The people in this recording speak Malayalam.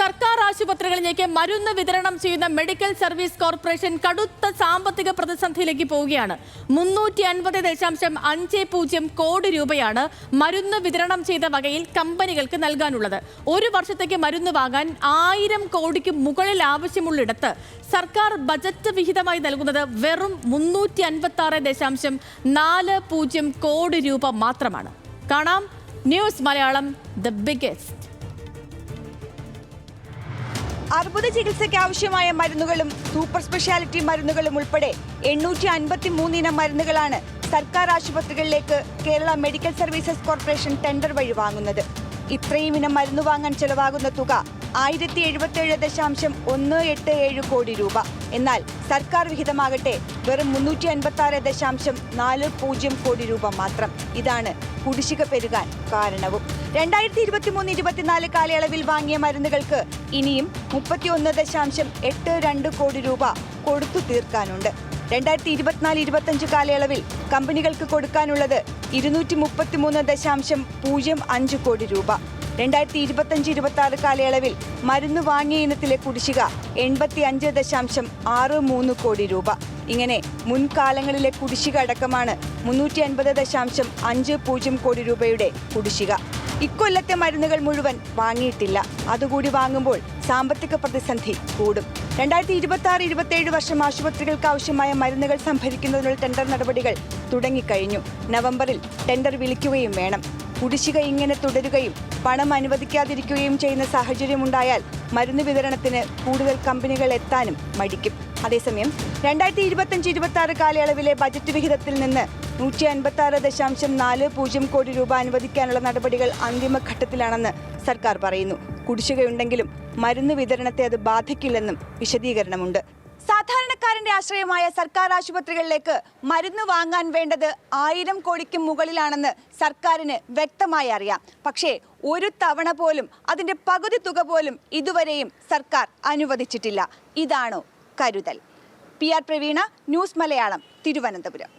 സർക്കാർ ആശുപത്രികളിലേക്ക് മരുന്ന് വിതരണം ചെയ്യുന്ന മെഡിക്കൽ സർവീസ് കോർപ്പറേഷൻ കടുത്ത സാമ്പത്തിക പ്രതിസന്ധിയിലേക്ക് പോവുകയാണ്. 350.50 കോടി രൂപയാണ് മരുന്ന് വിതരണം ചെയ്ത വകയിൽ കമ്പനികൾക്ക് നൽകാനുള്ളത്. ഒരു വർഷത്തേക്ക് മരുന്ന് വാങ്ങാൻ 1000 കോടിക്ക് മുകളിൽ ആവശ്യമുള്ളിടത്ത് സർക്കാർ ബജറ്റ് വിഹിതമായി നൽകുന്നത് വെറും 356.40 കോടി രൂപ മാത്രമാണ്. കാണാം ന്യൂസ് മലയാളം ദ ബിഗസ്റ്റ്. അർബുദ ചികിത്സയ്ക്ക് ആവശ്യമായ മരുന്നുകളും സൂപ്പർ സ്പെഷ്യാലിറ്റി മരുന്നുകളും ഉൾപ്പെടെ 853 ഇനം മരുന്നുകളാണ് സർക്കാർ ആശുപത്രികളിലേക്ക് Kerala medical services corporation tender വഴി വാങ്ങുന്നത്. ഇത്രയും ഇനം മരുന്ന് വാങ്ങാൻ ചെലവാകുന്ന തുക 1077.187 കോടി രൂപ. എന്നാൽ സർക്കാർ വിഹിതമാകട്ടെ വെറും 356.40 കോടി രൂപ മാത്രം. ഇതാണ് കുടിശ്ശിക പെരുകാൻ കാരണവും. 2023-24 കാലയളവിൽ വാങ്ങിയ മരുന്നുകൾക്ക് ഇനിയും 31.82 കോടി രൂപ കൊടുത്തു തീർക്കാനുണ്ട്. 2024-25 കാലയളവിൽ കമ്പനികൾക്ക് കൊടുക്കാനുള്ളത് 233.05 കോടി രൂപ. 2025-26 കാലയളവിൽ മരുന്ന് വാങ്ങിയ ഇനത്തിലെ കുടിശ്ശിക 85.63 കോടി രൂപ. ഇങ്ങനെ മുൻകാലങ്ങളിലെ കുടിശ്ശിക അടക്കമാണ് 350.50 കോടി രൂപയുടെ കുടിശ്ശിക. ഇക്കൊല്ലത്തെ മരുന്നുകൾ മുഴുവൻ വാങ്ങിയിട്ടില്ല. അതുകൂടി വാങ്ങുമ്പോൾ സാമ്പത്തിക പ്രതിസന്ധി കൂടും. 2026-27 വർഷം ആശുപത്രികൾക്ക് ആവശ്യമായ മരുന്നുകൾ സംഭരിക്കുന്നതിനുള്ള ടെൻഡർ നടപടികൾ തുടങ്ങിക്കഴിഞ്ഞു. നവംബറിൽ ടെൻഡർ വിളിക്കുകയും വേണം. കുടിശ്ശിക ഇങ്ങനെ തുടരുകയും പണം അനുവദിക്കാതിരിക്കുകയും ചെയ്യുന്ന സാഹചര്യമുണ്ടായാൽ മരുന്ന് വിതരണത്തിന് കൂടുതൽ കമ്പനികൾ എത്താനും മടിക്കും. അതേസമയം 2025-26 കാലയളവിലെ ബജറ്റ് വിഹിതത്തിൽ നിന്ന് 156.40 കോടി രൂപ അനുവദിക്കാനുള്ള നടപടികൾ അന്തിമഘട്ടത്തിലാണെന്ന് സർക്കാർ പറയുന്നു. കുടിശ്ശികയുണ്ടെങ്കിലും മരുന്ന് വിതരണത്തെ അത് ബാധിക്കില്ലെന്നും വിശദീകരണമുണ്ട്. സാധാരണക്കാരന്റെ ആശ്രയമായ സർക്കാർ ആശുപത്രികളിലേക്ക് മരുന്ന് വാങ്ങാൻ വേണ്ടത് 1000 കോടിക്ക് മുകളിലാണെന്ന് സർക്കാരിന് വ്യക്തമായി അറിയാം. പക്ഷേ ഒരു തവണ പോലും അതിന്റെ പകുതി തുക പോലും ഇതുവരെയും സർക്കാർ അനുവദിച്ചിട്ടില്ല. ഇതാണോ കരുതൽ? PR Praveena, news Malayalam, Thiruvananthapuram.